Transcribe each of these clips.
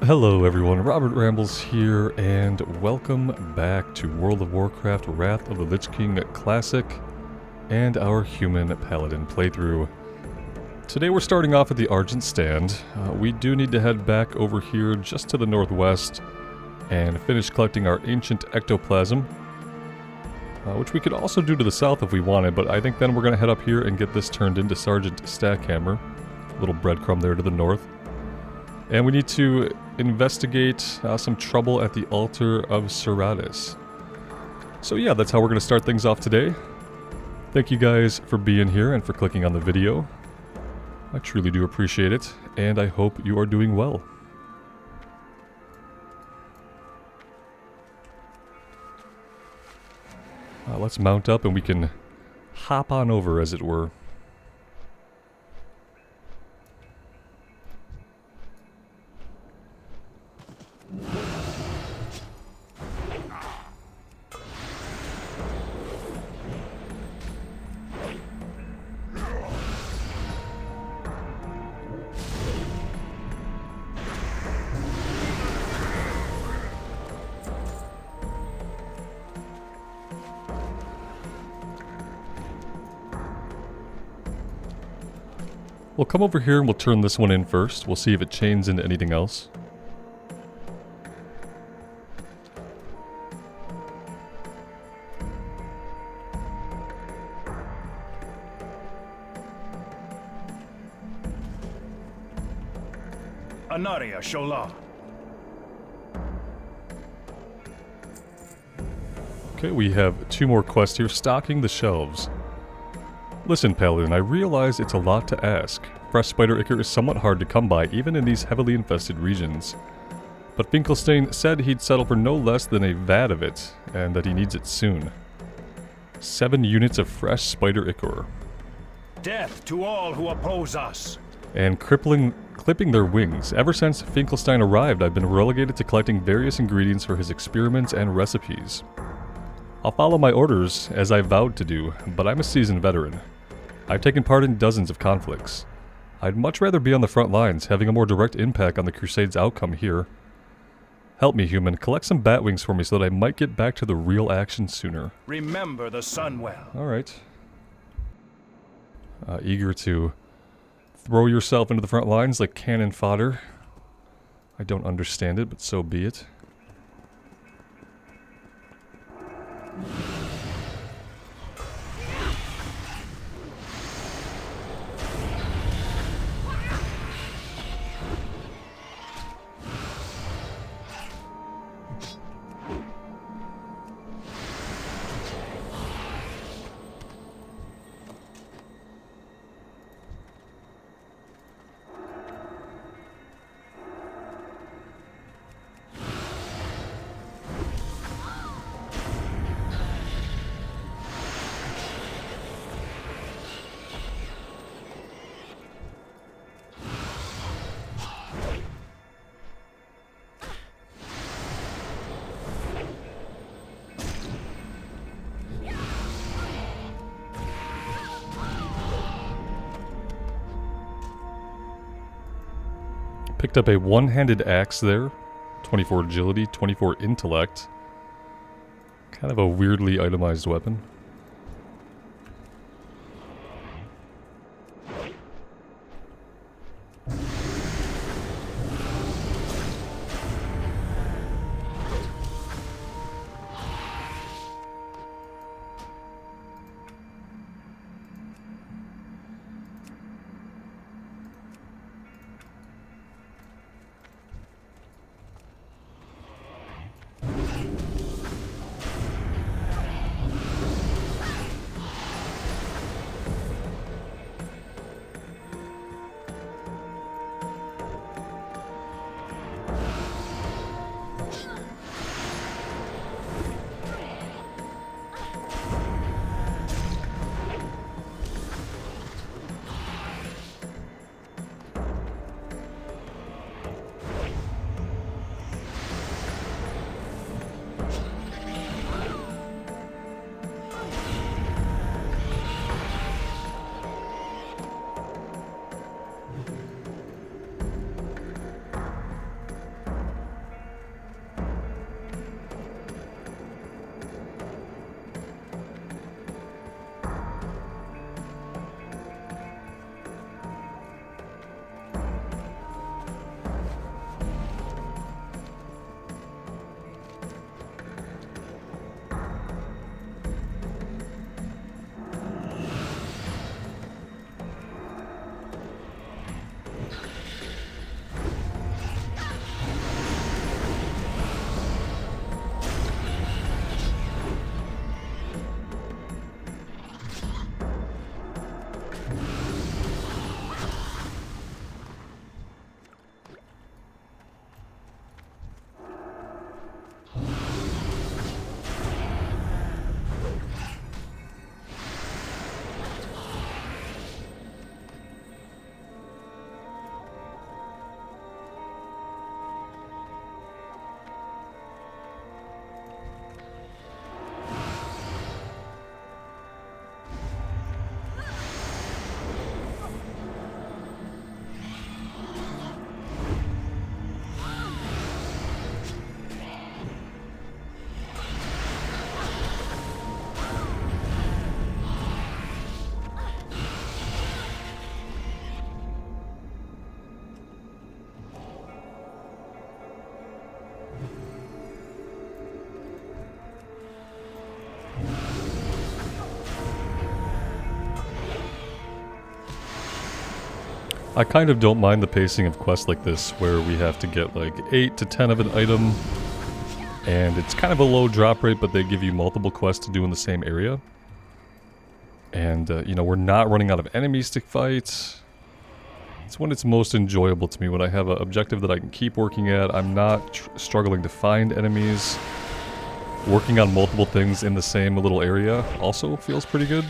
Hello everyone, Robert Rambles here, and welcome back to World of Warcraft Wrath of the Lich King Classic and our Human Paladin playthrough. Today we're starting off at the Argent stand. We do need to head back over here just to the northwest and finish collecting our ancient ectoplasm, which we could also do to the south if we wanted, but I think then we're going to head up here and get this turned into Sergeant Stackhammer. A little breadcrumb there to the north. And we need to investigate some trouble at the altar of Seratis. So yeah, that's how we're going to start things off today. Thank you guys for being here and for clicking on the video. I truly do appreciate it, and I hope you are doing well. Let's mount up and we can hop on over, as it were. We'll come over here and we'll turn this one in first. We'll see if it chains into anything else. Anaria Shola. Okay, we have two more quests here. Stocking the shelves. Listen, Paladin, I realize it's a lot to ask. Fresh spider ichor is somewhat hard to come by, even in these heavily infested regions. But Finkelstein said he'd settle for no less than a vat of it, and that he needs it soon. 7 units of fresh spider ichor. Death to all who oppose us. And clipping their wings. Ever since Finkelstein arrived, I've been relegated to collecting various ingredients for his experiments and recipes. I'll follow my orders, as I vowed to do, but I'm a seasoned veteran. I've taken part in dozens of conflicts. I'd much rather be on the front lines, having a more direct impact on the Crusade's outcome here. Help me, human. Collect some bat wings for me so that I might get back to the real action sooner. Remember the sun well. Alright. Eager to throw yourself into the front lines like cannon fodder. I don't understand it, but so be it. Picked up a one-handed axe there. 24 agility, 24 intellect. Kind of a weirdly itemized weapon. I kind of don't mind the pacing of quests like this, where we have to get like 8 to 10 of an item, and it's kind of a low drop rate, but they give you multiple quests to do in the same area. And, you know, we're not running out of enemies to fight. It's when it's most enjoyable to me, when I have an objective that I can keep working at. I'm not struggling to find enemies. Working on multiple things in the same little area also feels pretty good.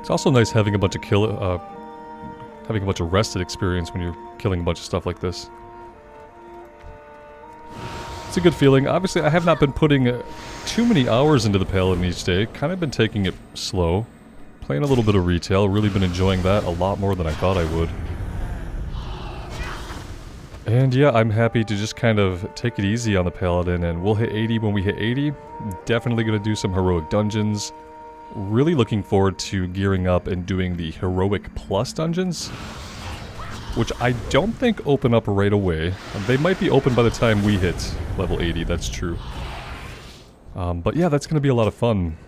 It's also nice having a bunch of having a bunch of rested experience when you're killing a bunch of stuff like this. It's a good feeling. Obviously, I have not been putting too many hours into the Paladin each day. Kind of been taking it slow. Playing a little bit of retail. Really been enjoying that a lot more than I thought I would. And yeah, I'm happy to just kind of take it easy on the Paladin, and we'll hit 80 when we hit 80. Definitely going to do some heroic dungeons. Really looking forward to gearing up and doing the Heroic Plus dungeons, which I don't think open up right away. They might be open by the time we hit level 80, that's true. But yeah, that's going to be a lot of fun.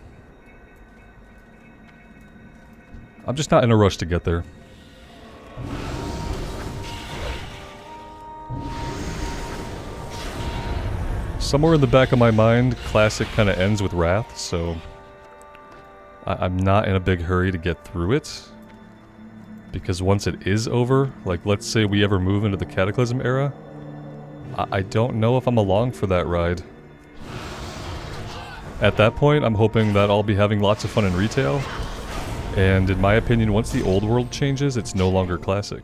I'm just not in a rush to get there. Somewhere in the back of my mind, Classic kind of ends with Wrath, so I'm not in a big hurry to get through it, because once it is over, like let's say we ever move into the Cataclysm era, I don't know if I'm along for that ride. At that point, I'm hoping that I'll be having lots of fun in retail, and in my opinion, once the old world changes, it's no longer Classic.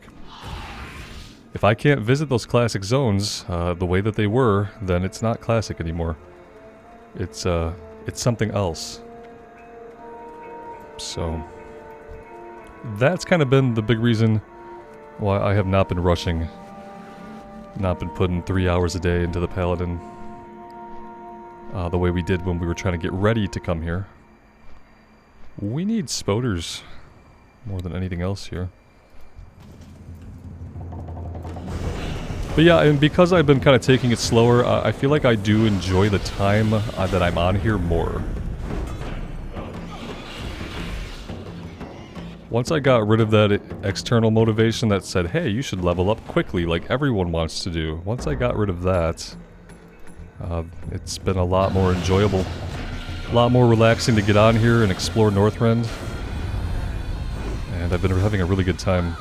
If I can't visit those Classic zones the way that they were, then it's not Classic anymore. It's something else. So, that's kind of been the big reason why I have not been rushing. Not been putting 3 hours a day into the Paladin. The way we did when we were trying to get ready to come here. We need spoders more than anything else here. But yeah, and because I've been kind of taking it slower, I feel like I do enjoy the time that I'm on here more. Once I got rid of that external motivation that said, hey, you should level up quickly like everyone wants to do. Once I got rid of that, it's been a lot more enjoyable. A lot more relaxing to get on here and explore Northrend. And I've been having a really good time.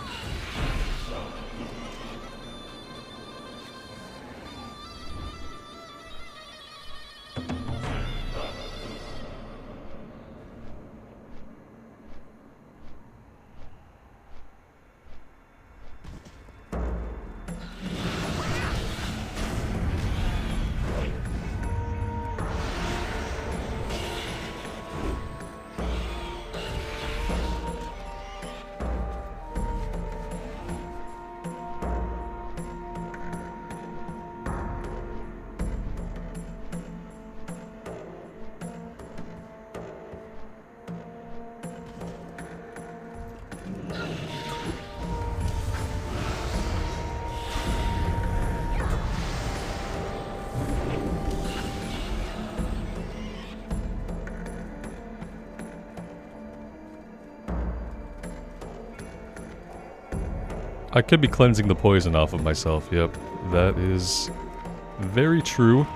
I could be cleansing the poison off of myself, yep. That is very true.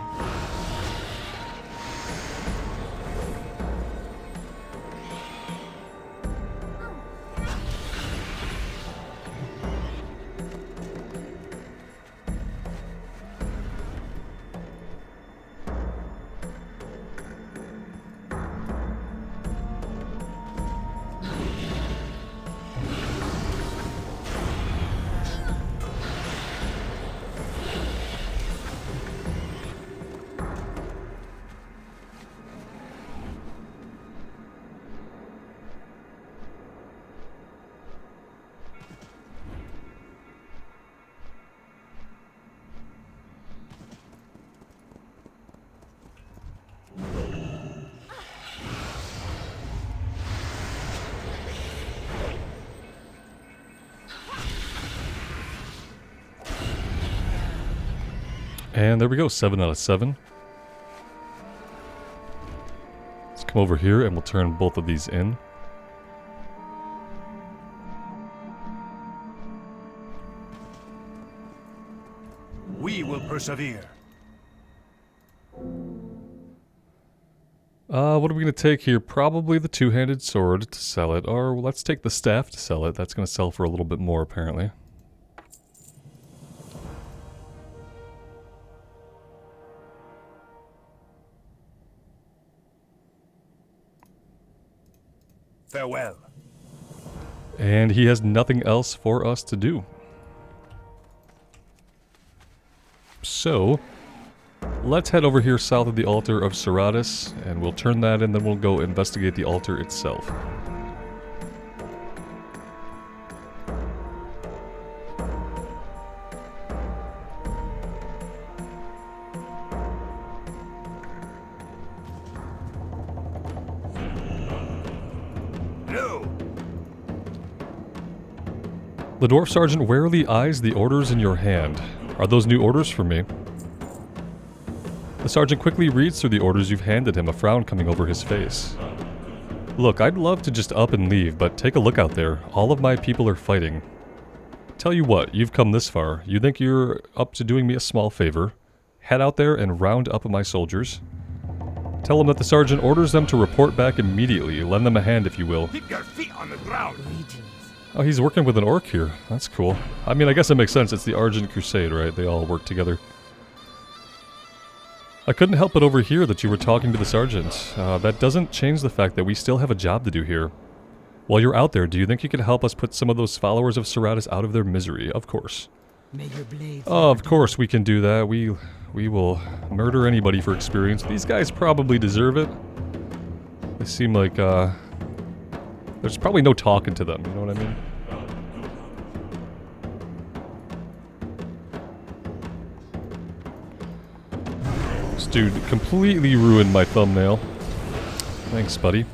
And there we go, 7 out of 7. Let's come over here and we'll turn both of these in. We will persevere. What are we going to take here? Probably the two-handed sword to sell it, or let's take the staff to sell it. That's going to sell for a little bit more, apparently. Farewell. And he has nothing else for us to do. So, let's head over here south of the altar of Serratus, and we'll turn that in, then we'll go investigate the altar itself. No. The dwarf sergeant warily eyes the orders in your hand. Are those new orders for me? The sergeant quickly reads through the orders you've handed him, a frown coming over his face. Look, I'd love to just up and leave, but take a look out there. All of my people are fighting. Tell you what, you've come this far. You think you're up to doing me a small favor? Head out there and round up my soldiers. Tell them that the sergeant orders them to report back immediately. Lend them a hand if you will. Keep your feet on the ground. Oh, he's working with an orc here. That's cool. I mean, I guess it makes sense. It's the Argent Crusade, right? They all work together. I couldn't help but overhear that you were talking to the sergeant. That doesn't change the fact that we still have a job to do here. While you're out there, do you think you could help us put some of those followers of Serratus out of their misery? Of course. Of course we can do that. We will murder anybody for experience. These guys probably deserve it. They seem like, there's probably no talking to them, you know what I mean? This dude completely ruined my thumbnail. Thanks, buddy.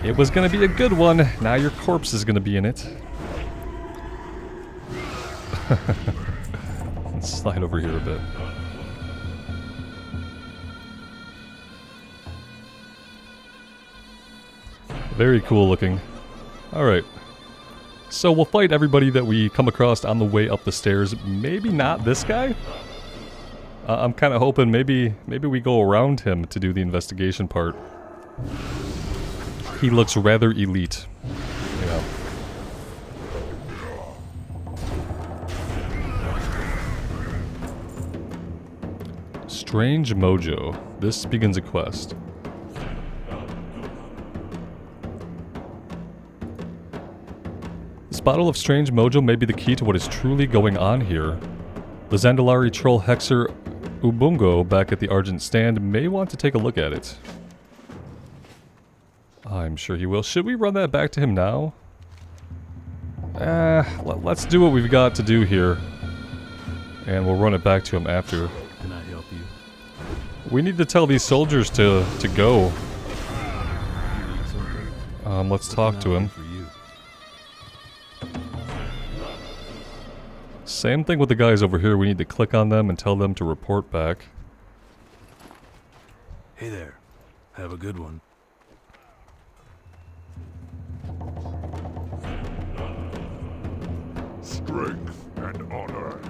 It was gonna be a good one. Now your corpse is gonna be in it. Let's slide over here a bit. Very cool looking. Alright. So we'll fight everybody that we come across on the way up the stairs. Maybe not this guy? I'm kind of hoping maybe we go around him to do the investigation part. He looks rather elite. Yeah. Strange Mojo. This begins a quest. This bottle of strange mojo may be the key to what is truly going on here. The Zandalari troll hexer Ubungo back at the Argent stand may want to take a look at it. I'm sure he will. Should we run that back to him now? Let's do what we've got to do here. And we'll run it back to him after. Can I help you? We need to tell these soldiers to go. Let's talk to him. Same thing with the guys over here. We need to click on them and tell them to report back. Hey there. Have a good one. Strength and honor.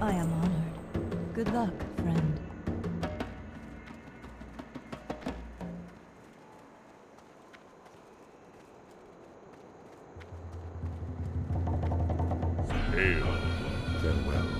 I am honored. Good luck, friend. Hail. Farewell.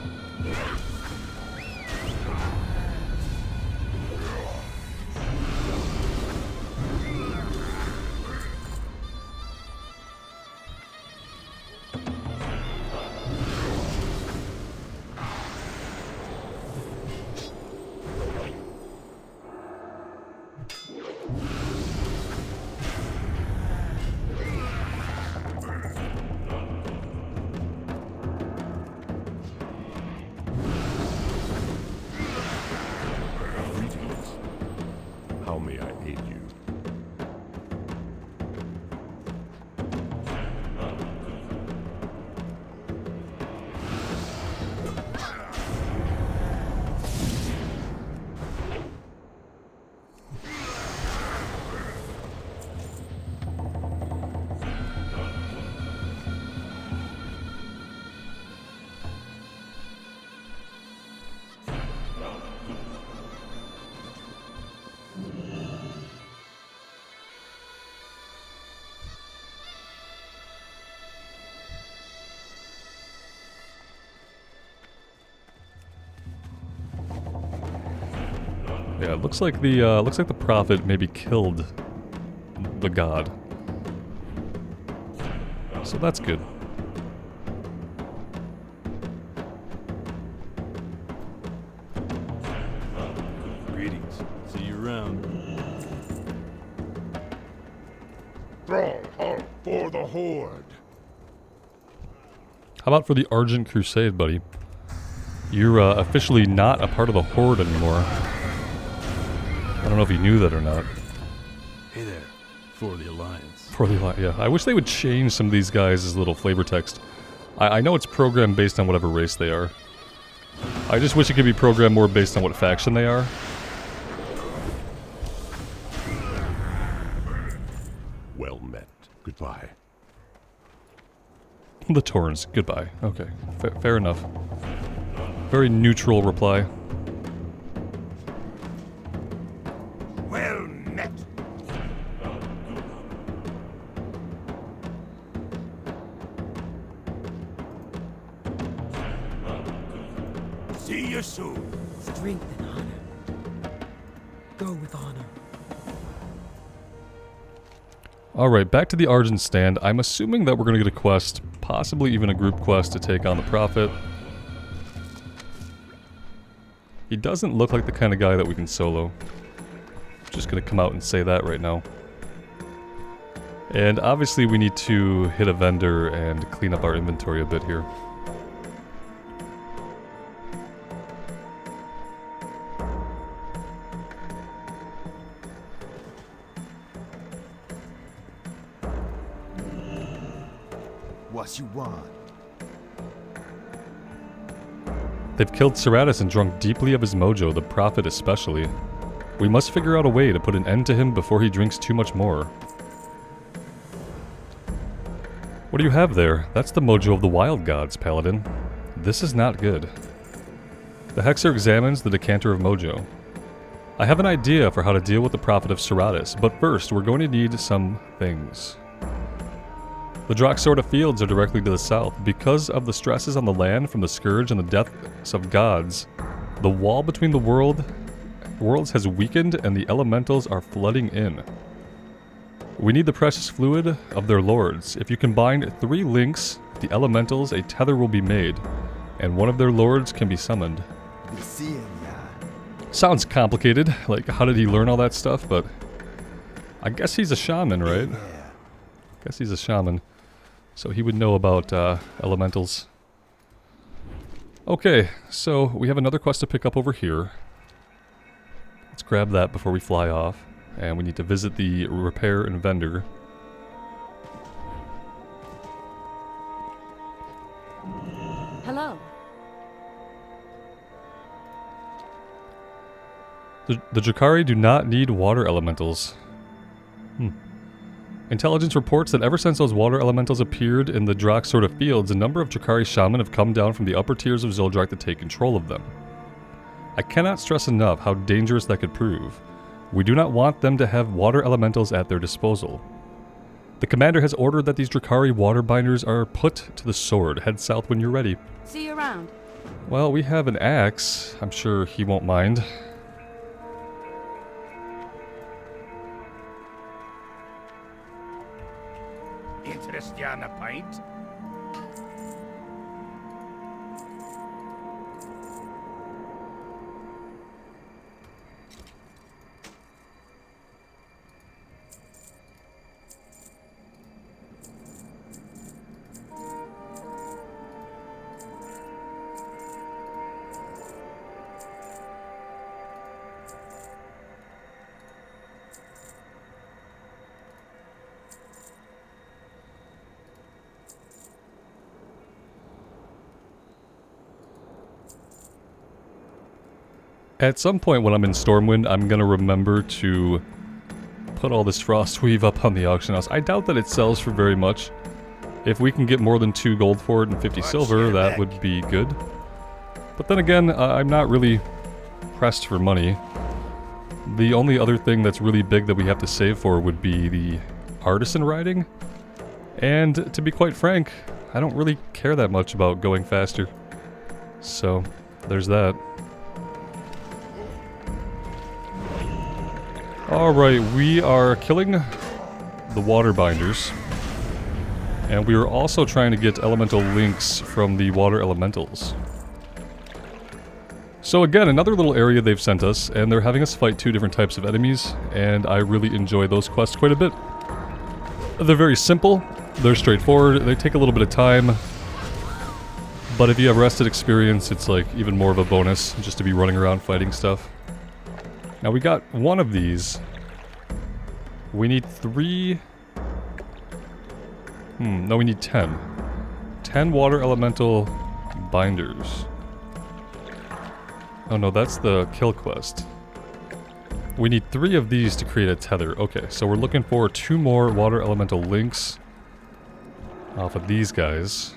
Yeah, it looks like the prophet maybe killed the god. So that's good. Greetings. See you around. Thrall, halt for the Horde. How about for the Argent Crusade, buddy? You're officially not a part of the Horde anymore. I don't know if you knew that or not. Hey there. For the Alliance. For the Alliance, yeah. I wish they would change some of these guys' little flavor text. I know it's programmed based on whatever race they are. I just wish it could be programmed more based on what faction they are. Well met. Goodbye. The Torrens, goodbye. Okay, fair enough. Very neutral reply. Well met. See you soon. Strength and honor. Go with honor. Alright, back to the Argent stand. I'm assuming that we're going to get a quest, possibly even a group quest to take on the Prophet. He doesn't look like the kind of guy that we can solo. Just going to come out and say that right now. And obviously we need to hit a vendor and clean up our inventory a bit here. What you want? They've killed Serratus and drunk deeply of his mojo, the Prophet especially. We must figure out a way to put an end to him before he drinks too much more. What do you have there? That's the mojo of the wild gods, Paladin. This is not good. The Hexer examines the decanter of mojo. I have an idea for how to deal with the Prophet of Serratus, but first we're going to need some things. The Droxorta fields are directly to the south. Because of the stresses on the land from the Scourge and the deaths of gods, the wall between the worlds has weakened and the elementals are flooding in. We need the precious fluid of their lords. If you combine 3 links with the elementals, a tether will be made, and one of their lords can be summoned. Be seeing ya. Sounds complicated, like how did he learn all that stuff, but I guess he's a shaman, right? Yeah. Guess he's a shaman. So he would know about elementals. Okay, so we have another quest to pick up over here. Let's grab that before we fly off. And we need to visit the repair and vendor. Hello. The Drakari do not need water elementals. Intelligence reports that ever since those water elementals appeared in the Droxorta fields, a number of Drakari shaman have come down from the upper tiers of Zildrak to take control of them. I cannot stress enough how dangerous that could prove. We do not want them to have water elementals at their disposal. The commander has ordered that these Drakari water binders are put to the sword. Head south when you're ready. See you around. Well, we have an axe. I'm sure he won't mind. Interest you on a pint? At some point when I'm in Stormwind, I'm gonna remember to put all this Frostweave up on the auction house. I doubt that it sells for very much. If we can get more than 2 gold for it and 50 silver, that would be good. But then again, I'm not really pressed for money. The only other thing that's really big that we have to save for would be the artisan riding. And to be quite frank, I don't really care that much about going faster. So, there's that. Alright, we are killing the water binders. And we are also trying to get elemental links from the water elementals. So again, another little area they've sent us, and they're having us fight 2 different types of enemies, and I really enjoy those quests quite a bit. They're very simple, they're straightforward, they take a little bit of time, but if you have rested experience, it's like even more of a bonus just to be running around fighting stuff. Now we got 1 of these. We need 3... no, we need 10. 10 water elemental binders. Oh no, that's the kill quest. We need 3 of these to create a tether. Okay, so we're looking for 2 more water elemental links off of these guys.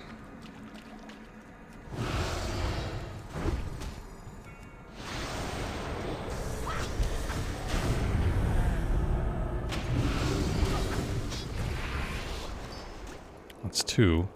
That's 2.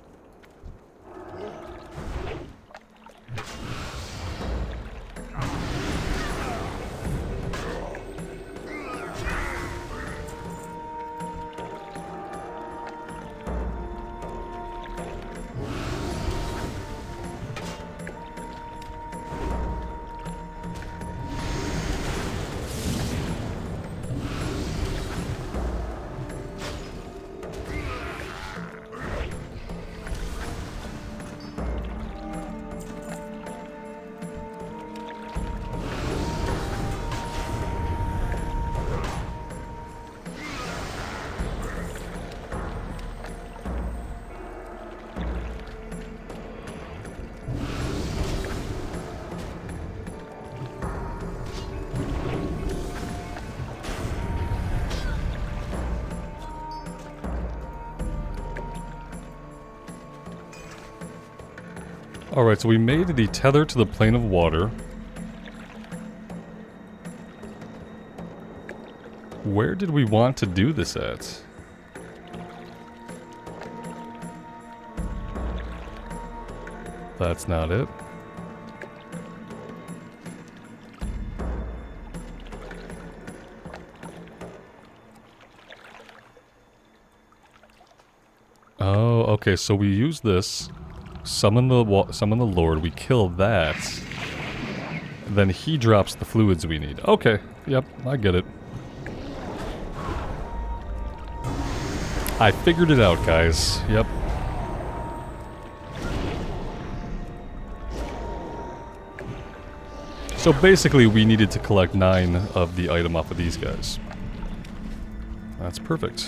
Alright, so we made the tether to the plane of water. Where did we want to do this at? That's not it. Oh, okay, so we use this. Summon the Lord, we kill that. Then he drops the fluids we need. Okay, yep, I get it. I figured it out, guys. Yep. So basically we needed to collect 9 of the item off of these guys. That's perfect.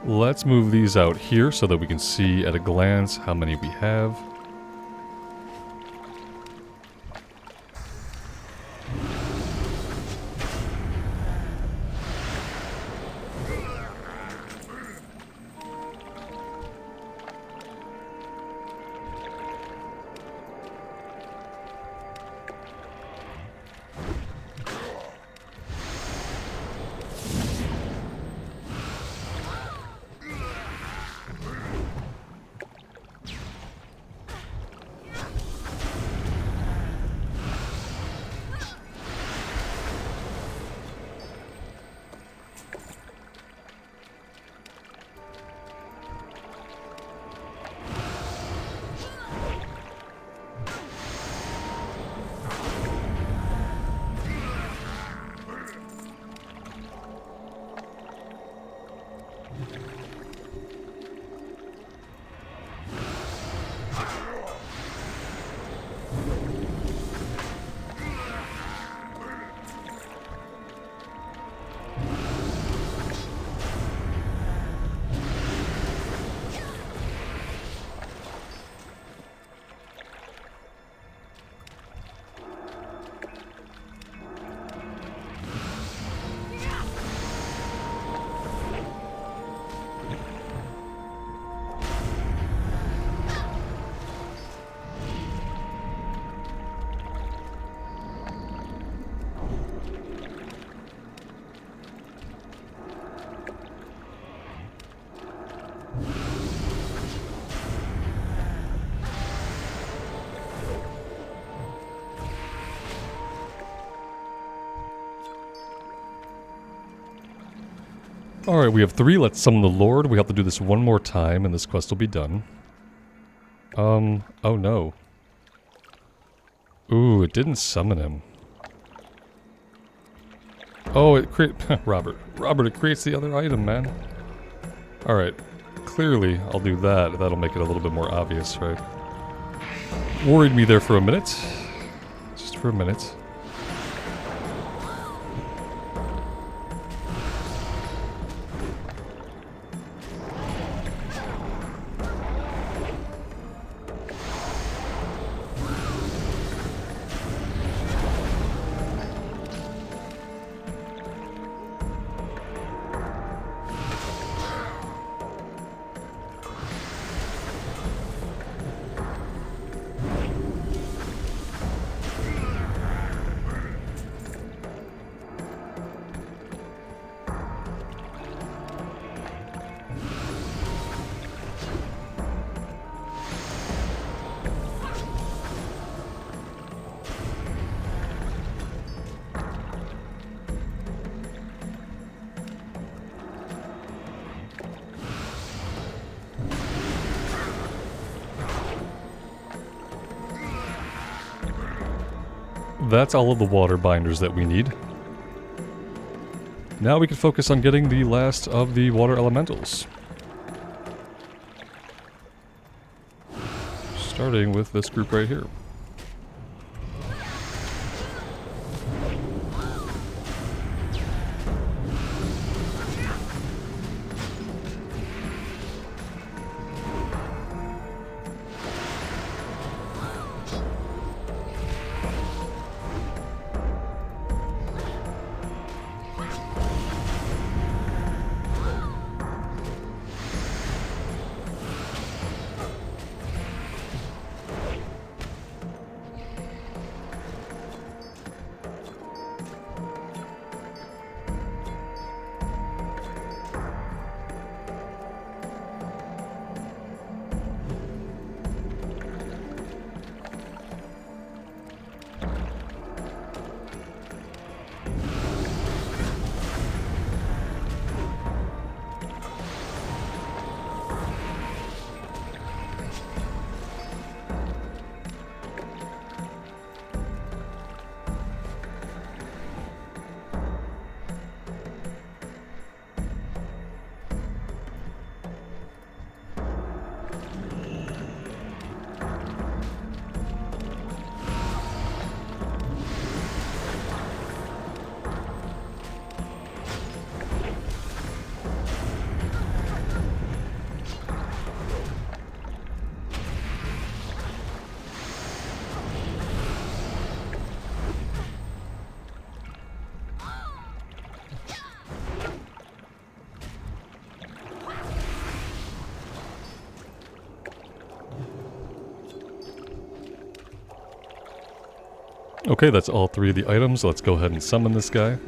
Let's move these out here so that we can see at a glance how many we have. Alright, we have 3. Let's summon the Lord. We have to do this one more time, and this quest will be done. Oh no. Ooh, it didn't summon him. Oh, it Robert, it creates the other item, man. Alright. Clearly, I'll do that. That'll make it a little bit more obvious, right? Worried me there for a minute. Just for a minute. That's all of the water binders that we need. Now we can focus on getting the last of the water elementals. Starting with this group right here. Okay, that's all 3 of the items. Let's go ahead and summon this guy.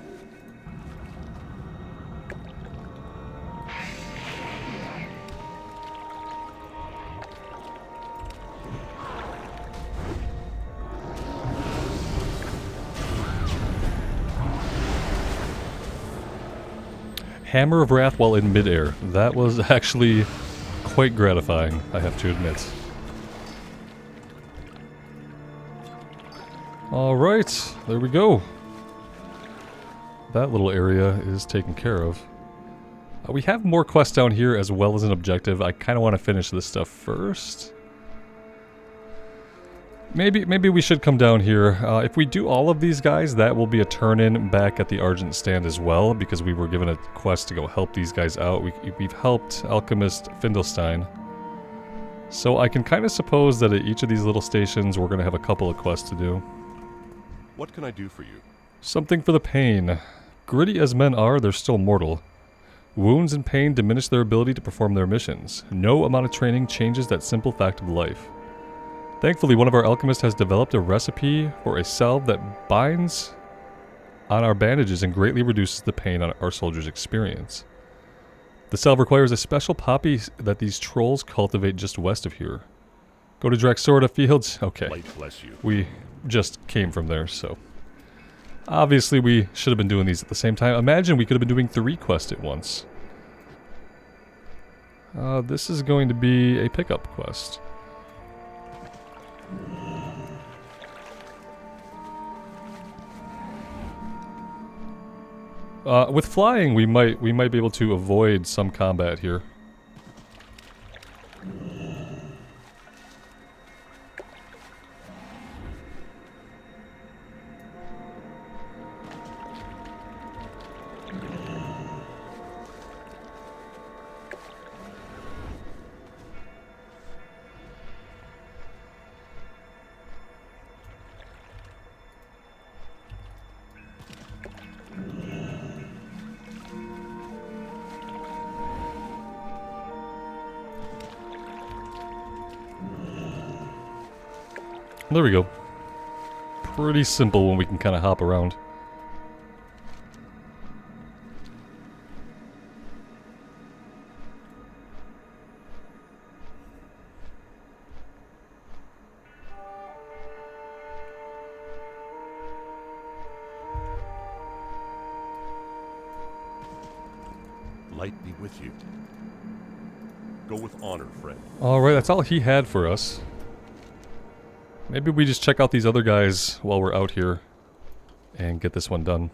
Hammer of Wrath while in midair. That was actually quite gratifying, I have to admit. Alright, there we go. That little area is taken care of. We have more quests down here as well as an objective. I kind of want to finish this stuff first. Maybe we should come down here. If we do all of these guys, that will be a turn-in back at the Argent stand as well, because we were given a quest to go help these guys out. We've helped Alchemist Findelstein. So I can kind of suppose that at each of these little stations we're going to have a couple of quests to do. What can I do for you? Something for the pain. Gritty as men are, they're still mortal. Wounds and pain diminish their ability to perform their missions. No amount of training changes that simple fact of life. Thankfully, one of our alchemists has developed a recipe for a salve that binds on our bandages and greatly reduces the pain our soldiers experience. The salve requires a special poppy that these trolls cultivate just west of here. Go to Draxorda Fields? Okay. Light bless you. We just came from there, so... Obviously, we should have been doing these at the same time. Imagine we could have been doing 3 quests at once. This is going to be a pickup quest. With flying, we might be able to avoid some combat here. There we go. Pretty simple when we can kind of hop around. Light be with you. Go with honor, friend. Alright, that's all he had for us. Maybe we just check out these other guys while we're out here and get this one done.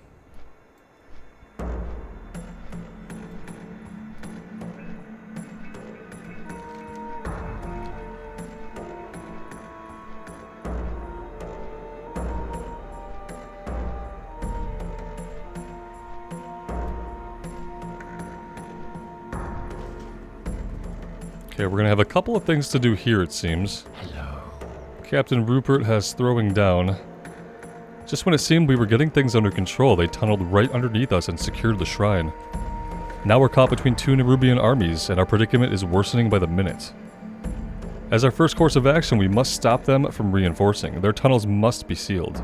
Okay, we're gonna have a couple of things to do here, it seems. Captain Rupert has throwing down. Just when it seemed we were getting things under control, they tunneled right underneath us and secured the shrine. Now we're caught between two Nerubian armies, and our predicament is worsening by the minute. As our first course of action, we must stop them from reinforcing. Their tunnels must be sealed.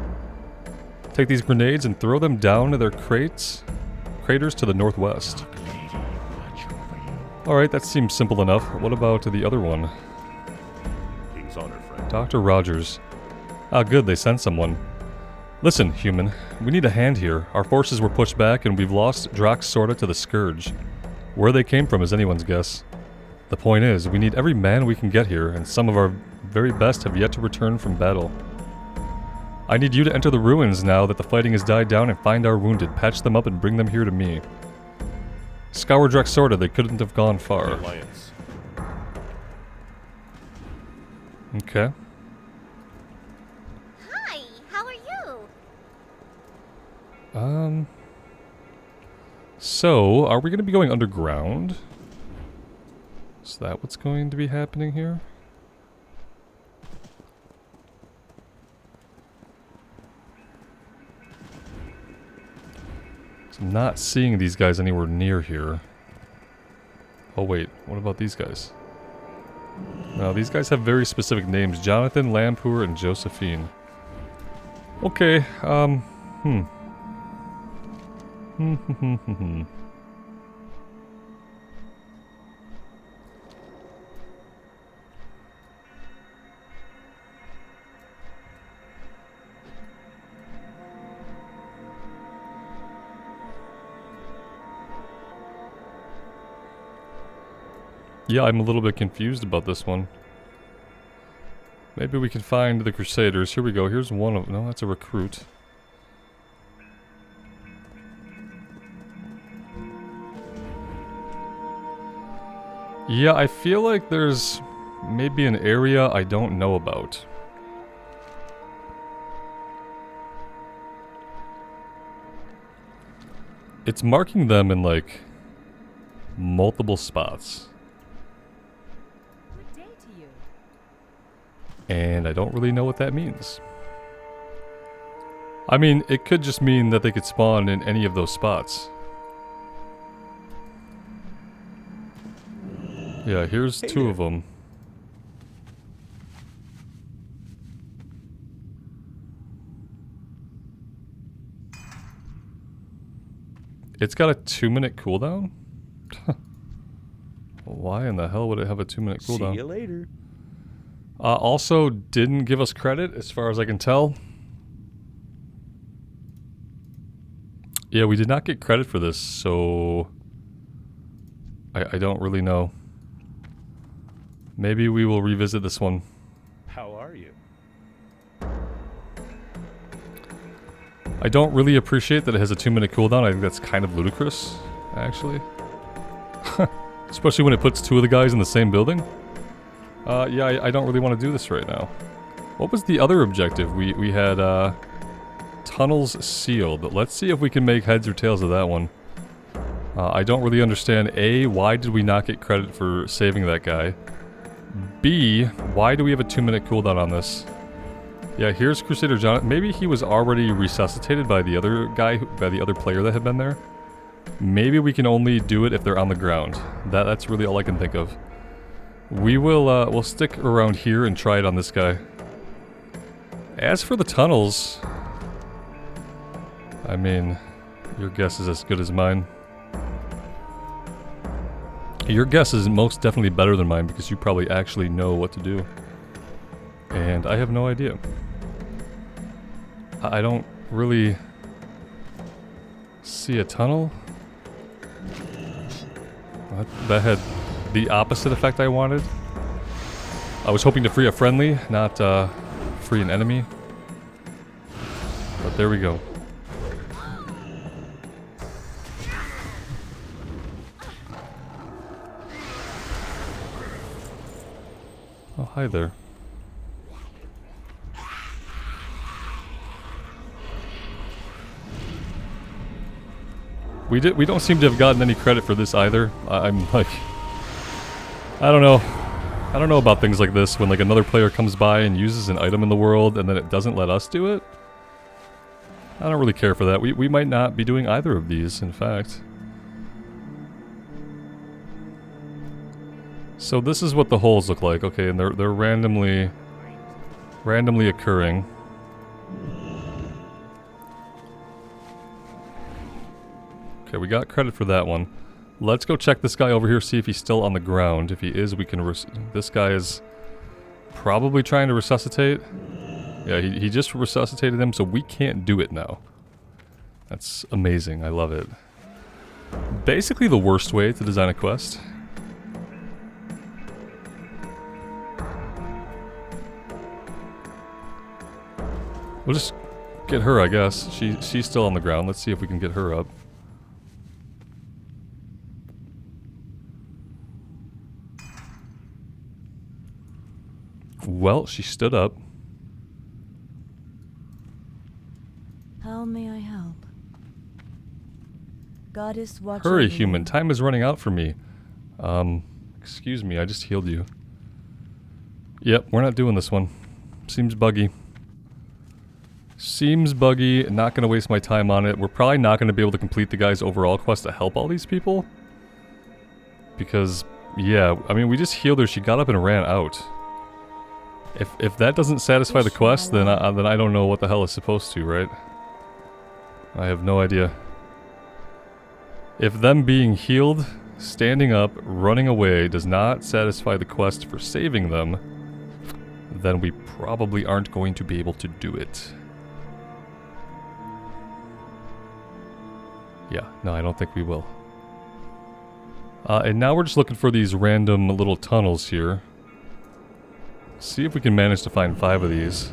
Take these grenades and throw them down their craters to the northwest. Alright, that seems simple enough. What about the other one? King's honor, friend. Dr. Rogers. Ah, good, they sent someone. Listen, human, we need a hand here. Our forces were pushed back and we've lost Drox Sorta to the Scourge. Where they came from is anyone's guess. The point is, we need every man we can get here, and some of our very best have yet to return from battle. I need you to enter the ruins now that the fighting has died down and find our wounded, patch them up and bring them here to me. Scour Drox Sorta, they couldn't have gone far. Alliance. Okay. Hi, how are you? So, are we going to be going underground? Is that what's going to be happening here? So I'm not seeing these guys anywhere near here. Oh wait, what about these guys? No, these guys have very specific names. Jonathan, Lampour, and Josephine. Okay, yeah, I'm a little bit confused about this one. Maybe we can find the Crusaders. Here we go. Here's one of... No, that's a recruit. Yeah, I feel like there's maybe an area I don't know about. It's marking them in, like, multiple spots. Good day to you. And I don't really know what that means. I mean, it could just mean that they could spawn in any of those spots. Yeah, here's two of them. It's got a 2-minute cooldown? Why in the hell would it have a 2-minute cooldown? See you later. Also, didn't give us credit, as far as I can tell. Yeah, we did not get credit for this, so... I don't really know. Maybe we will revisit this one. How are you? I don't really appreciate that it has a 2-minute cooldown. I think that's kind of ludicrous, actually. Especially when it puts 2 of the guys in the same building. Yeah, I don't really want to do this right now. What was the other objective? We had, tunnels sealed. Let's see if we can make heads or tails of that one. I don't really understand, A, why did we not get credit for saving that guy? B, why do we have a 2-minute cooldown on this? Yeah, here's Crusader John. Maybe he was already resuscitated by the other guy, by the other player that had been there. Maybe we can only do it if they're on the ground. That's really all I can think of. We will, we'll stick around here and try it on this guy. As for the tunnels, I mean, your guess is as good as mine. Your guess is most definitely better than mine because you probably actually know what to do. And I have no idea. I don't really see a tunnel. That had the opposite effect I wanted. I was hoping to free a friendly, not free an enemy. But there we go. Oh, hi there. We don't seem to have gotten any credit for this either. I'm like, I don't know about things like this when like another player comes by and uses an item in the world and then it doesn't let us do it. I don't really care for that. We might not be doing either of these, in fact. So this is what the holes look like. Okay, and they're randomly occurring. Okay, we got credit for that one. Let's go check this guy over here, see if he's still on the ground. If he is, we can this guy is probably trying to resuscitate. Yeah, he just resuscitated him, so we can't do it now. That's amazing. I love it. Basically the worst way to design a quest. We'll just get her, I guess. She's still on the ground. Let's see if we can get her up. Well, she stood up. How may I help? Goddess watching. Hurry, human. Time is running out for me. Excuse me, I just healed you. Yep, we're not doing this one. Seems buggy. Seems buggy. Not gonna waste my time on it. We're probably not gonna be able to complete the guy's overall quest to help all these people. Because, yeah, I mean, we just healed her. She got up and ran out. If that doesn't satisfy the quest, then I don't know what the hell is supposed to, right? I have no idea. If them being healed, standing up, running away does not satisfy the quest for saving them, then we probably aren't going to be able to do it. Yeah, no, I don't think we will. And now we're just looking for these random little tunnels here. See if we can manage to find 5 of these.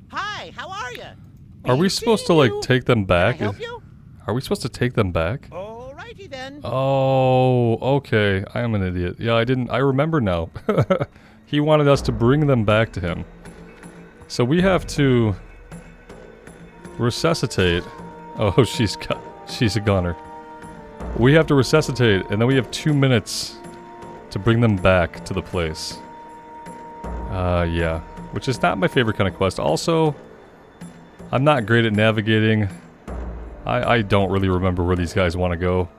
Hi, how are you? Are we supposed to, like, take them back? Can I help you? Are we supposed to take them back? Alrighty then. Oh, okay. I am an idiot. Yeah, I remember now. He wanted us to bring them back to him. So we have to resuscitate. Oh, she's a goner. We have to resuscitate, and then we have 2 minutes to bring them back to the place. Yeah. Which is not my favorite kind of quest. Also, I'm not great at navigating. I don't really remember where these guys want to go.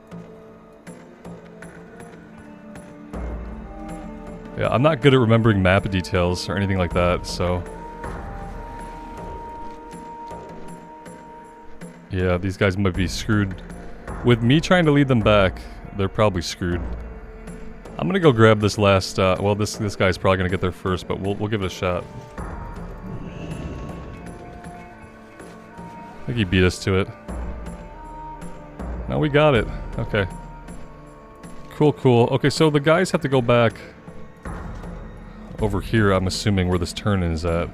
Yeah, I'm not good at remembering map details or anything like that, so... Yeah, these guys might be screwed. With me trying to lead them back, they're probably screwed. I'm gonna go grab this last, well, this guy's probably gonna get there first, but we'll give it a shot. I think he beat us to it. No, we got it. Okay. Cool, cool. Okay, so the guys have to go back over here, I'm assuming, where this turn is at.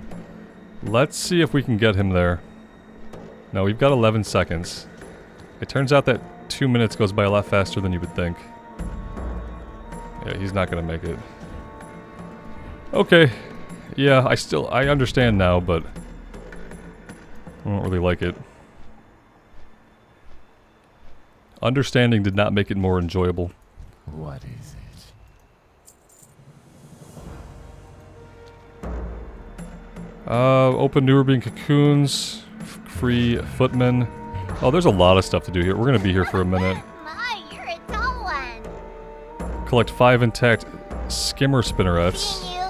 Let's see if we can get him there. No, we've got 11 seconds. It turns out that 2 minutes goes by a lot faster than you would think. Yeah, he's not gonna make it. Okay. Yeah, I understand now, but I don't really like it. Understanding did not make it more enjoyable. What is it? Open Newerbean cocoons, free footmen. Oh, there's a lot of stuff to do here. We're gonna be here for a minute. My, you're a tall one. Collect 5 intact skimmer spinnerets. See you.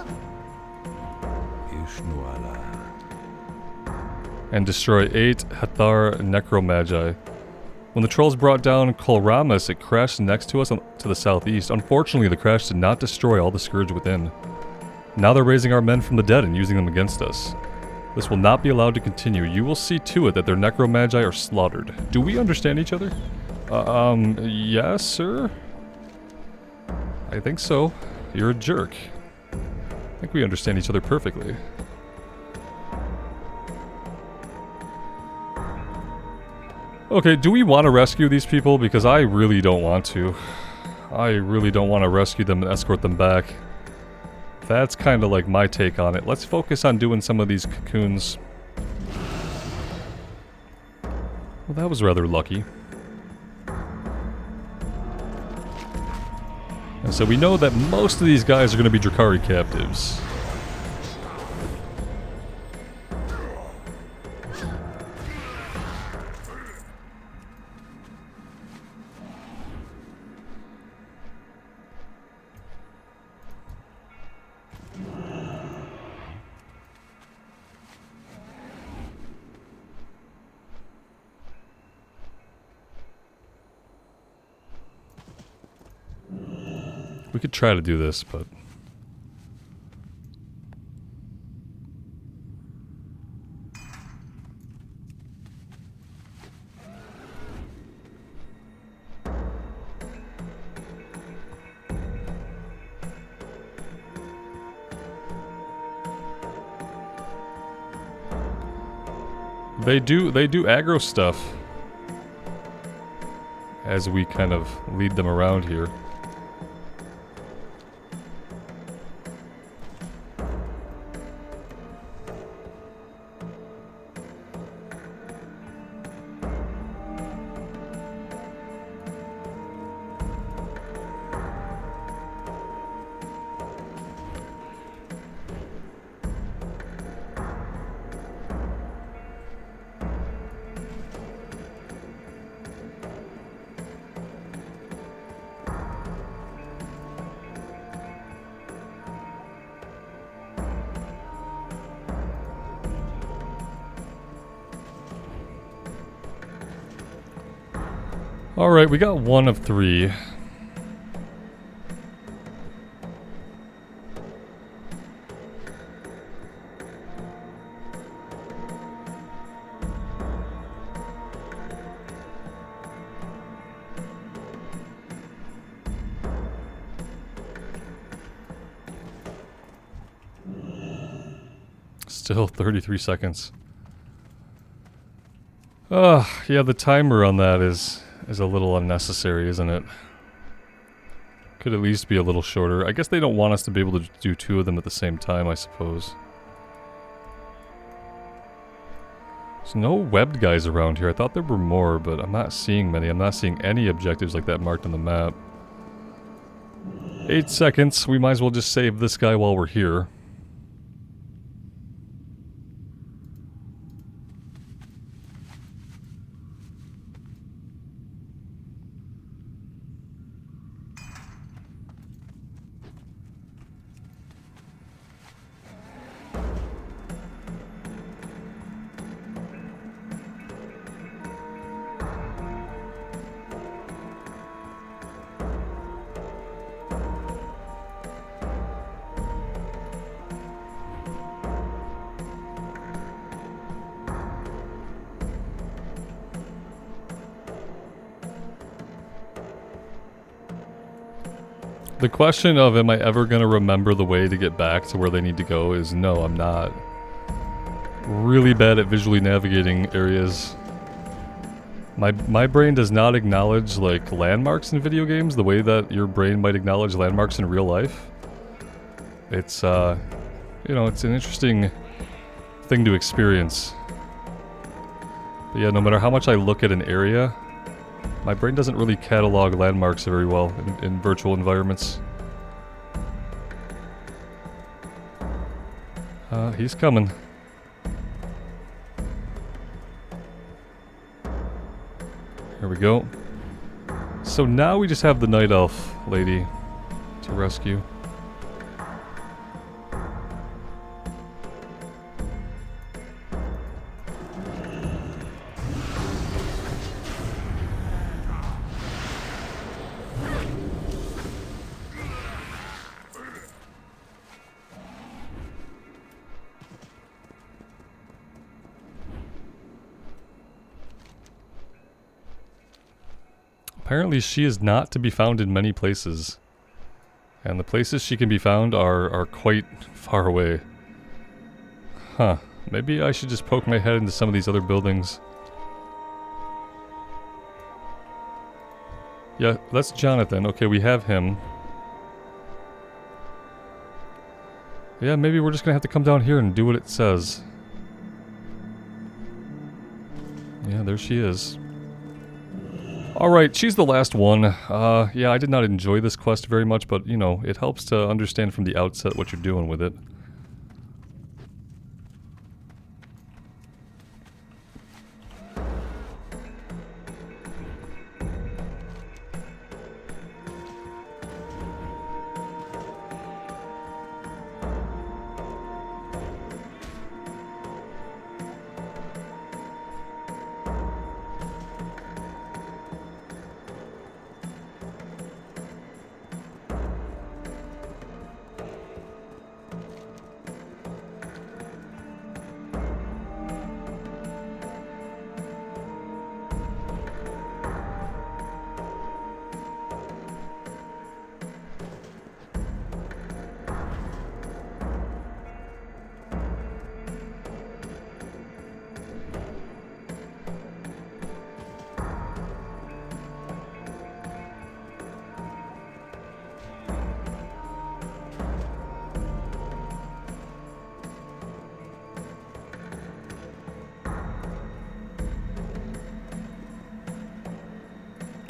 And destroy 8 Hathar necromagi. When the trolls brought down Kolramas, it crashed next to us to the southeast. Unfortunately, the crash did not destroy all the scourge within. Now they're raising our men from the dead and using them against us. This will not be allowed to continue. You will see to it that their necromagi are slaughtered. Do we understand each other? Yes, sir? I think so. You're a jerk. I think we understand each other perfectly. Okay, do we want to rescue these people? Because I really don't want to. I really don't want to rescue them and escort them back. That's kind of like my take on it. Let's focus on doing some of these cocoons. Well, that was rather lucky. And so we know that most of these guys are going to be Drakari captives. We could try to do this, but... They do aggro stuff as we kind of lead them around here. Alright, we got 1 of 3. Still 33 seconds. Yeah, the timer on that is a little unnecessary, isn't it? Could at least be a little shorter. I guess they don't want us to be able to do 2 of them at the same time, I suppose. There's no webbed guys around here. I thought there were more, but I'm not seeing many. I'm not seeing any objectives like that marked on the map. 8 seconds. We might as well just save this guy while we're here. The question of am I ever going to remember the way to get back to where they need to go is no, I'm not. Really bad at visually navigating areas. My brain does not acknowledge like landmarks in video games the way that your brain might acknowledge landmarks in real life. It's you know, it's an interesting thing to experience. But yeah, no matter how much I look at an area, my brain doesn't really catalog landmarks very well in virtual environments. He's coming. Here we go. So now we just have the night elf lady to rescue. Apparently she is not to be found in many places. And the places she can be found are quite far away. Huh. Maybe I should just poke my head into some of these other buildings. Yeah, that's Jonathan. Okay, we have him. Yeah, maybe we're just gonna have to come down here and do what it says. Yeah, there she is. Alright, she's the last one. Yeah, I did not enjoy this quest very much, but, you know, it helps to understand from the outset what you're doing with it.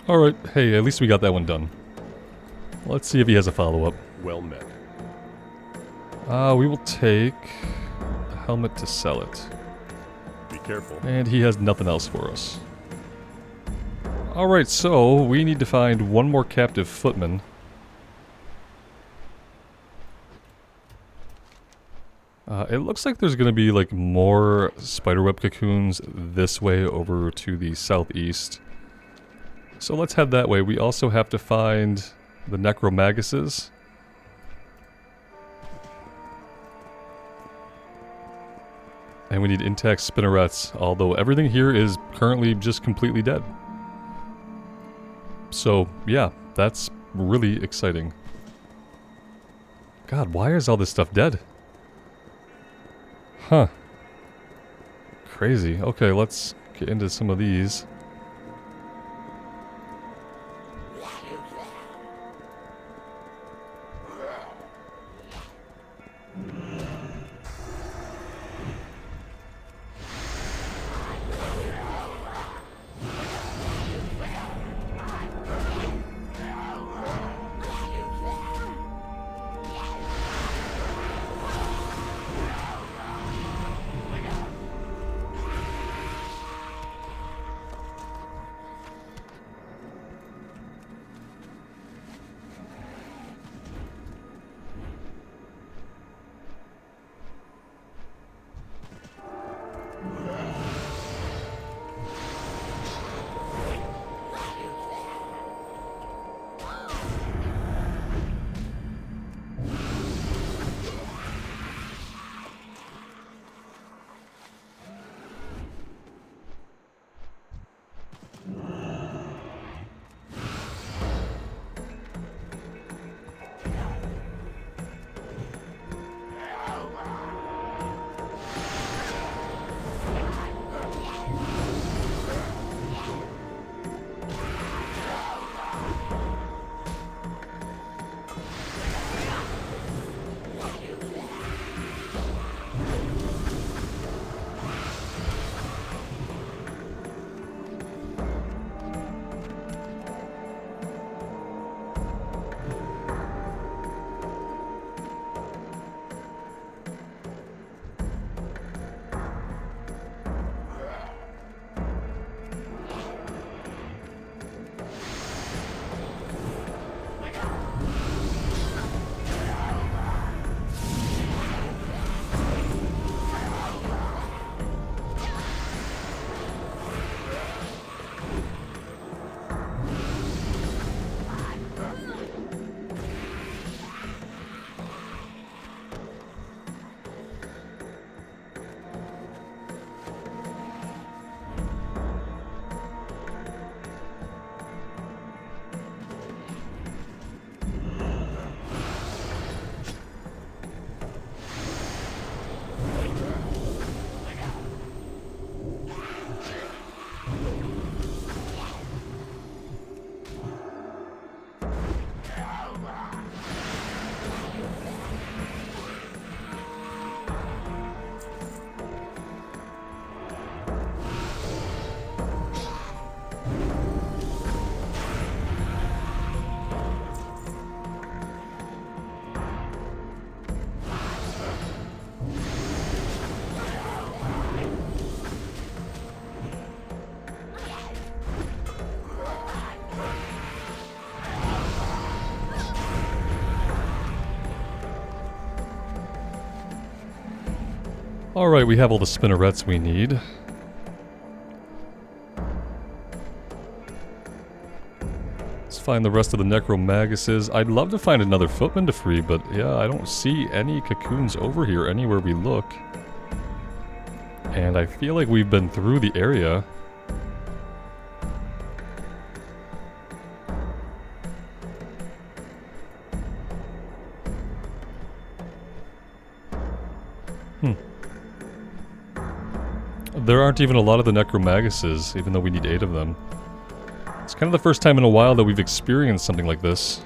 Alright, hey, at least we got that one done. Let's see if he has a follow-up. Well met. We will take the helmet to sell it. Be careful. And he has nothing else for us. Alright, so we need to find one more captive footman. It looks like there's going to be like more spiderweb cocoons this way over to the southeast. So let's head that way. We also have to find the necromaguses. And we need intact spinnerets, although everything here is currently just completely dead. So, yeah, that's really exciting. God, why is all this stuff dead? Huh. Crazy. Okay, let's get into some of these. Alright, we have all the spinnerets we need. Let's find the rest of the necromaguses. I'd love to find another footman to free, but yeah, I don't see any cocoons over here anywhere we look. And I feel like we've been through the area. There aren't even a lot of the necromaguses, even though we need 8 of them. It's kind of the first time in a while that we've experienced something like this.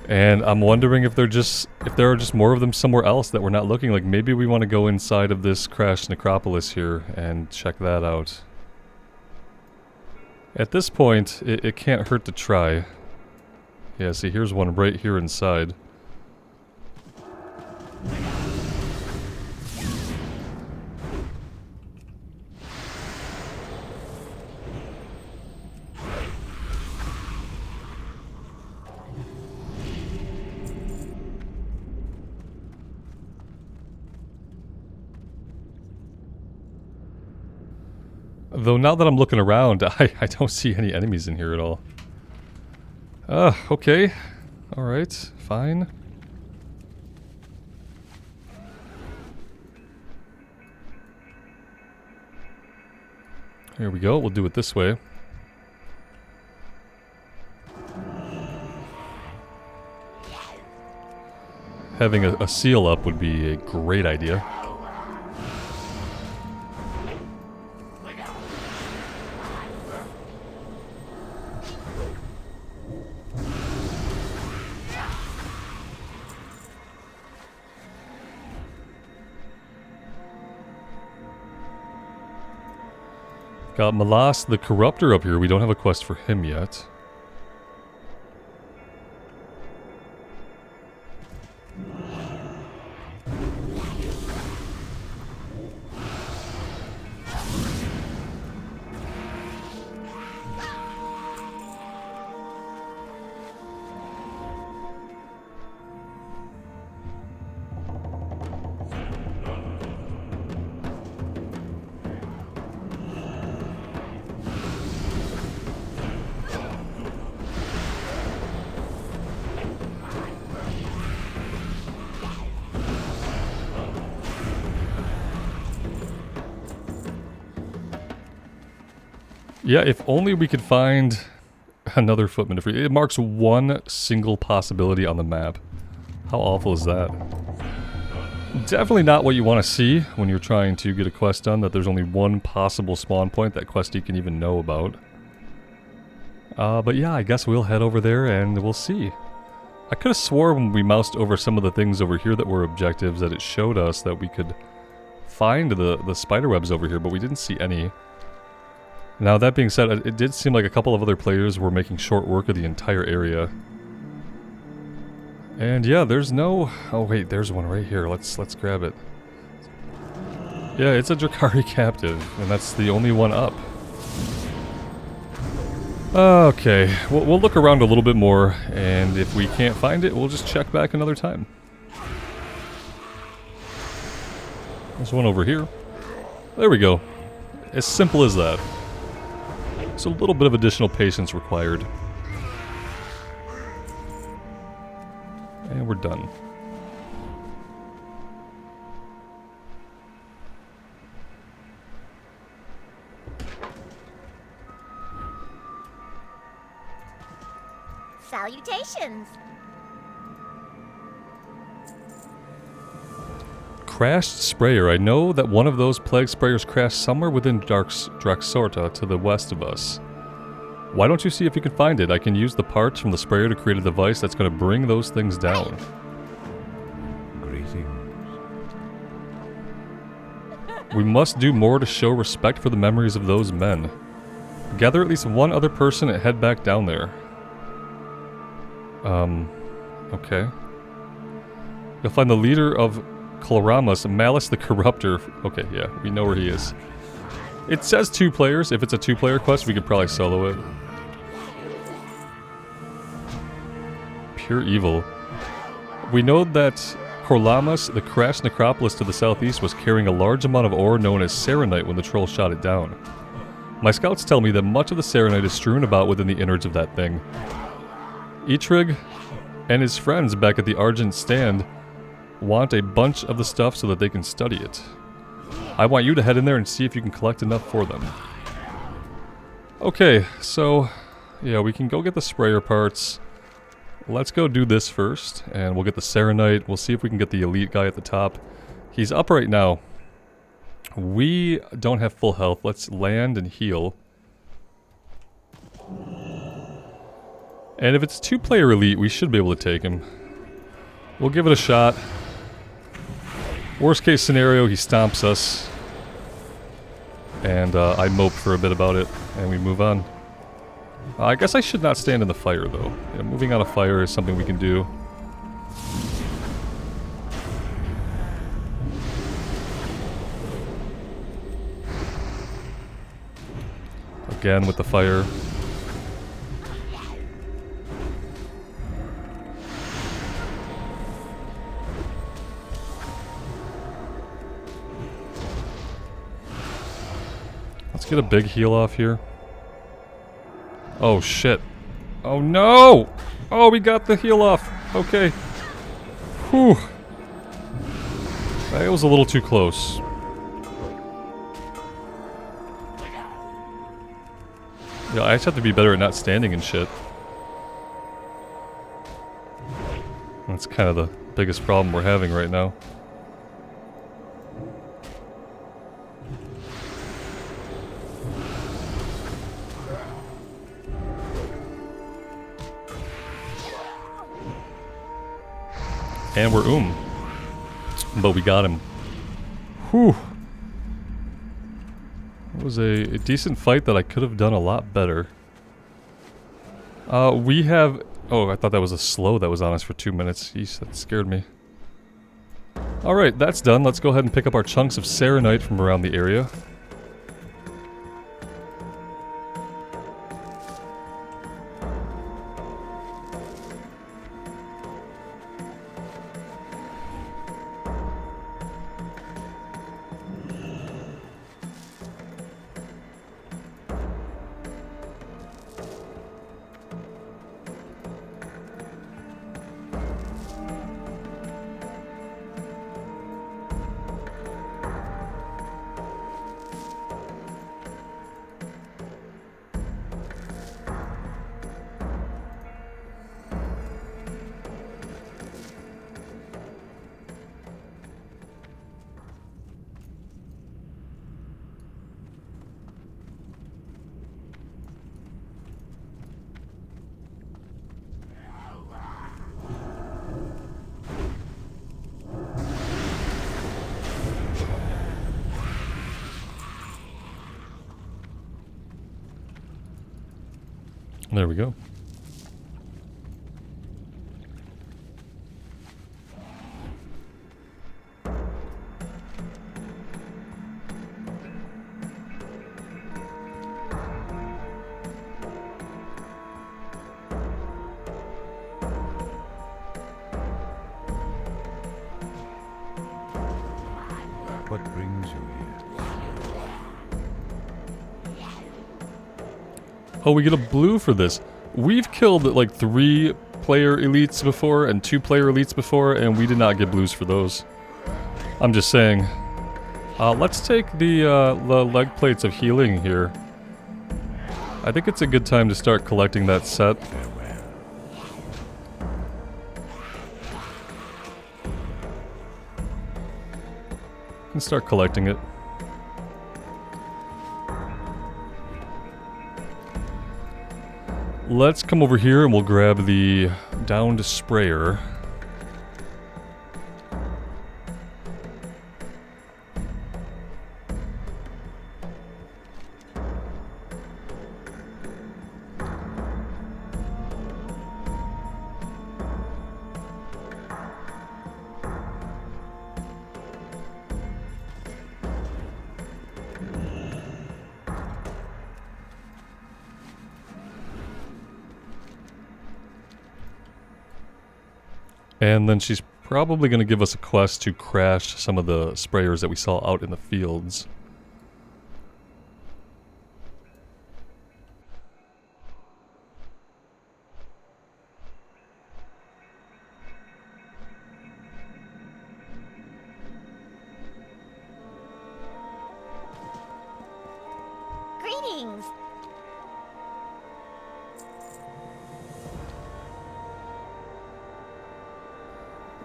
And I'm wondering if there are just more of them somewhere else that we're not looking. Like maybe we want to go inside of this crashed necropolis here and check that out. At this point, it can't hurt to try. Yeah, see, here's one right here inside. Though now that I'm looking around, I don't see any enemies in here at all. Okay. Alright, fine. Here we go, we'll do it this way. Having a seal up would be a great idea. Got Malas the Corruptor up here. We don't have a quest for him yet. Yeah, if only we could find another footman. It marks one single possibility on the map. How awful is that? Definitely not what you want to see when you're trying to get a quest done, that there's only one possible spawn point that questie can even know about. But yeah, I guess we'll head over there and we'll see. I could have swore when we moused over some of the things over here that were objectives that it showed us that we could find the spider webs over here, but we didn't see any. Now, that being said, it did seem like a couple of other players were making short work of the entire area. And yeah, there's no... Oh wait, there's one right here. Let's grab it. Yeah, it's a Drakari captive, and that's the only one up. Okay, we'll look around a little bit more, and if we can't find it, we'll just check back another time. There's one over here. There we go. As simple as that. There's a little bit of additional patience required. And we're done. Salutations. Crashed sprayer. I know that one of those plague sprayers crashed somewhere within Draxorta to the west of us. Why don't you see if you can find it? I can use the parts from the sprayer to create a device that's going to bring those things down. Greetings. We must do more to show respect for the memories of those men. Gather at least one other person and head back down there. Okay. You'll find the leader of Cloramus, Malice the Corruptor. Okay, yeah, we know where he is. It says 2 players. If it's a 2-player quest, we could probably solo it. Pure evil. We know that Corlamus, the crashed necropolis to the southeast, was carrying a large amount of ore known as Serenite when the troll shot it down. My scouts tell me that much of the Serenite is strewn about within the innards of that thing. Eitrig and his friends back at the Argent stand want a bunch of the stuff so that they can study it. I want you to head in there and see if you can collect enough for them. Okay, so yeah, we can go get the sprayer parts. Let's go do this first, and we'll get the Serenite. We'll see if we can get the elite guy at the top. He's up right now. We don't have full health. Let's land and heal. And if it's 2-player elite, we should be able to take him. We'll give it a shot. Worst case scenario, he stomps us. And I mope for a bit about it, and we move on. I guess I should not stand in the fire, though. Yeah, moving out of fire is something we can do. Again with the fire. Let's get a big heal off here. Oh shit. Oh no! Oh, we got the heal off. Okay. Whew. That was a little too close. Yeah, I just have to be better at not standing and shit. That's kind of the biggest problem we're having right now. And we're but we got him. Whew. It was a decent fight that I could have done a lot better. We have... Oh, I thought that was a slow that was on us for 2 minutes. Yeesh, that scared me. Alright, that's done. Let's go ahead and pick up our chunks of Serenite from around the area. There we go. What brings you here? Oh, we get a blue for this. We've killed like 3 player elites before and 2 player elites before, and we did not get blues for those. I'm just saying. Let's take the leg plates of healing here. I think it's a good time to start collecting that set. And start collecting it. Let's come over here and we'll grab the downed sprayer. And then she's probably going to give us a quest to crash some of the sprayers that we saw out in the fields. Greetings.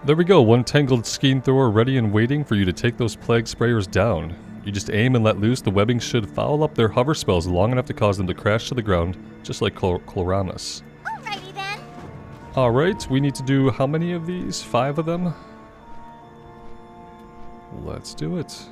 There we go, one tangled skein thrower ready and waiting for you to take those plague sprayers down. You just aim and let loose, the webbing should foul up their hover spells long enough to cause them to crash to the ground, just like Chloramus. Alrighty then. Alright, we need to do how many of these? 5 of them? Let's do it.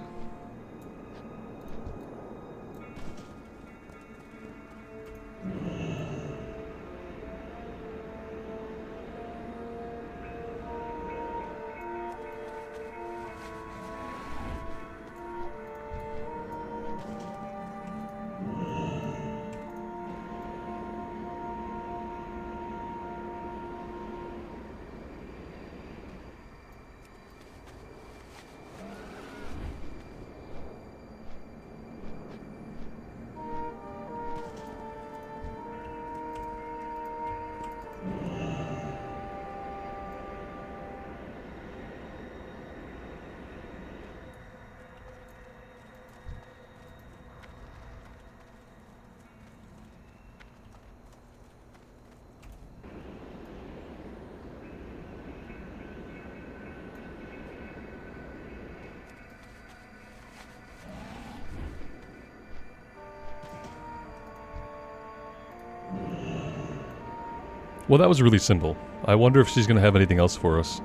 Well, that was really simple. I wonder if she's going to have anything else for us.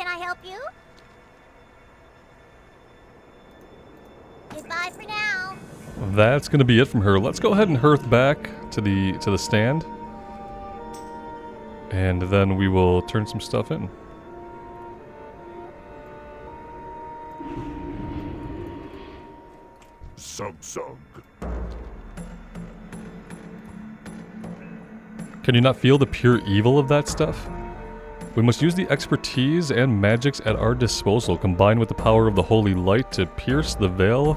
Can I help you? Goodbye for now. That's gonna be it from her. Let's go ahead and hearth back to the stand. And then we will turn some stuff in. Sug. Can you not feel the pure evil of that stuff? We must use the expertise and magics at our disposal, combined with the power of the holy light to pierce the veil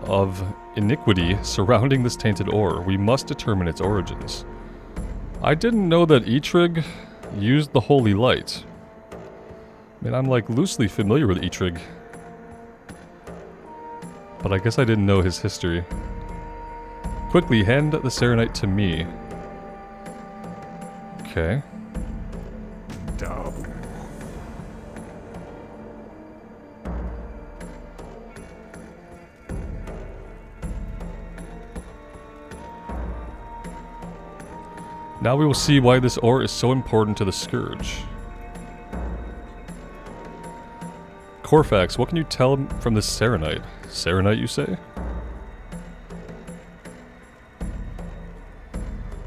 of iniquity surrounding this tainted ore. We must determine its origins. I didn't know that Eitrig used the holy light. I mean, I'm like loosely familiar with Eitrig, but I guess I didn't know his history. Quickly, hand the Serenite to me. Okay. Dabu. Now we will see why this ore is so important to the Scourge. Corfax, what can you tell from this Serenite? Serenite, you say?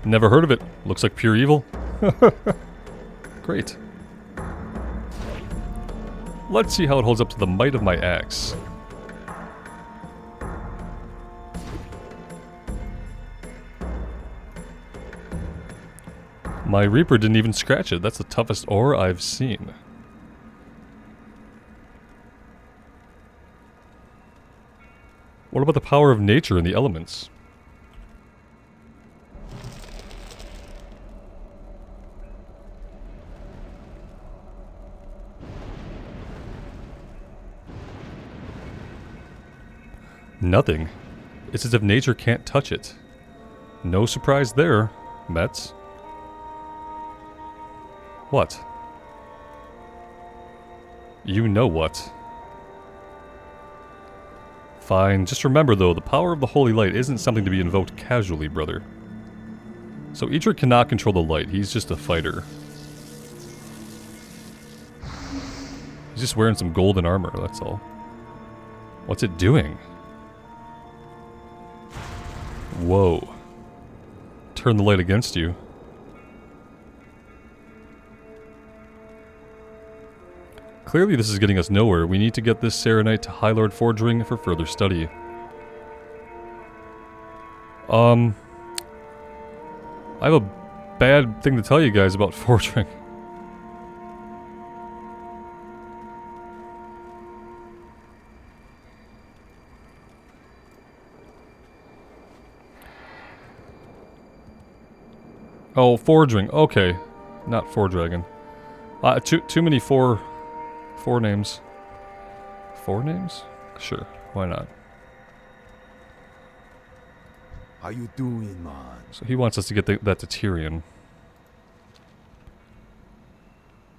Never heard of it. Looks like pure evil. Great. Let's see how it holds up to the might of my axe. My Reaper didn't even scratch it. That's the toughest ore I've seen. What about the power of nature and the elements? Nothing. It's as if nature can't touch it. No surprise there, Mets. What? You know what? Fine, just remember though, the power of the holy light isn't something to be invoked casually, brother. So Eitrig cannot control the light, he's just a fighter. He's just wearing some golden armor, that's all. What's it doing? Whoa. Turn the light against you. Clearly this is getting us nowhere. We need to get this Serenite to High Lord Forgering for further study. I have a bad thing to tell you guys about forging. Oh, forging. Okay. Not Fordragon. Too many four names. 4 names? Sure, why not? How you doing, man? So he wants us to get that to Tyrion.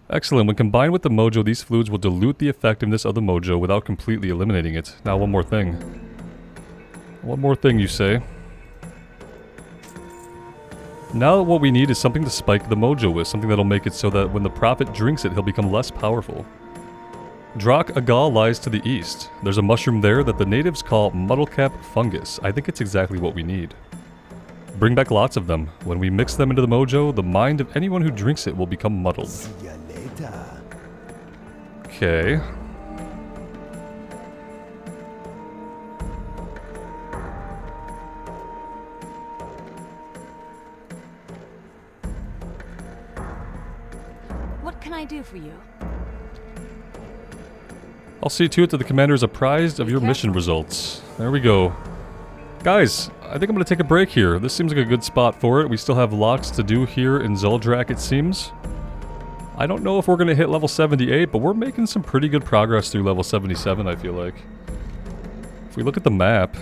Excellent. When combined with the mojo, these fluids will dilute the effectiveness of the mojo without completely eliminating it. Now, one more thing. One more thing, you say? Now what we need is something to spike the mojo with, something that'll make it so that when the prophet drinks it, he'll become less powerful. Drak Agal lies to the east. There's a mushroom there that the natives call muddlecap fungus. I think it's exactly what we need. Bring back lots of them. When we mix them into the mojo, the mind of anyone who drinks it will become muddled. See ya later. Okay. What can I do for you? I'll see to it that the commander is apprised of your mission results. There we go. Guys, I think I'm going to take a break here. This seems like a good spot for it. We still have lots to do here in Zuldrak, it seems. I don't know if we're going to hit level 78, but we're making some pretty good progress through level 77, I feel like. If we look at the map,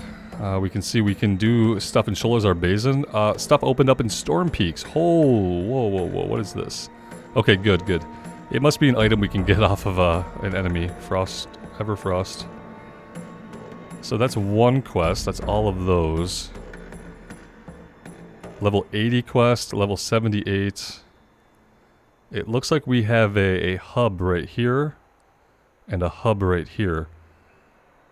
we can see we can do stuff in Sholazar Basin. Stuff opened up in Storm Peaks. Oh, whoa, what is this? Okay, good. It must be an item we can get off of an enemy. Everfrost. So that's one quest. That's all of those. Level 80 quest, level 78. it looks like we have a hub right here and a hub right here.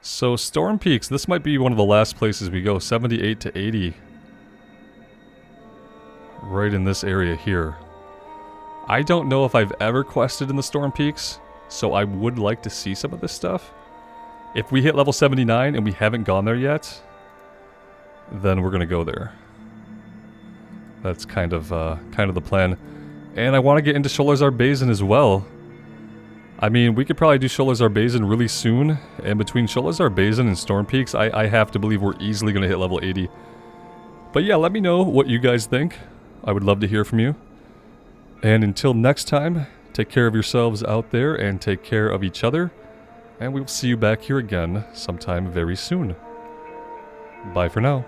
So Storm Peaks, this might be one of the last places we go. 78 to 80. Right in this area here. I don't know if I've ever quested in the Storm Peaks, so I would like to see some of this stuff. If we hit level 79 and we haven't gone there yet, then we're gonna go there. That's kind of the plan. And I want to get into Sholazar Basin as well. I mean, we could probably do Sholazar Basin really soon, and between Sholazar Basin and Storm Peaks, I have to believe we're easily gonna hit level 80. But yeah, let me know what you guys think. I would love to hear from you. And until next time, take care of yourselves out there and take care of each other. And we will see you back here again sometime very soon. Bye for now.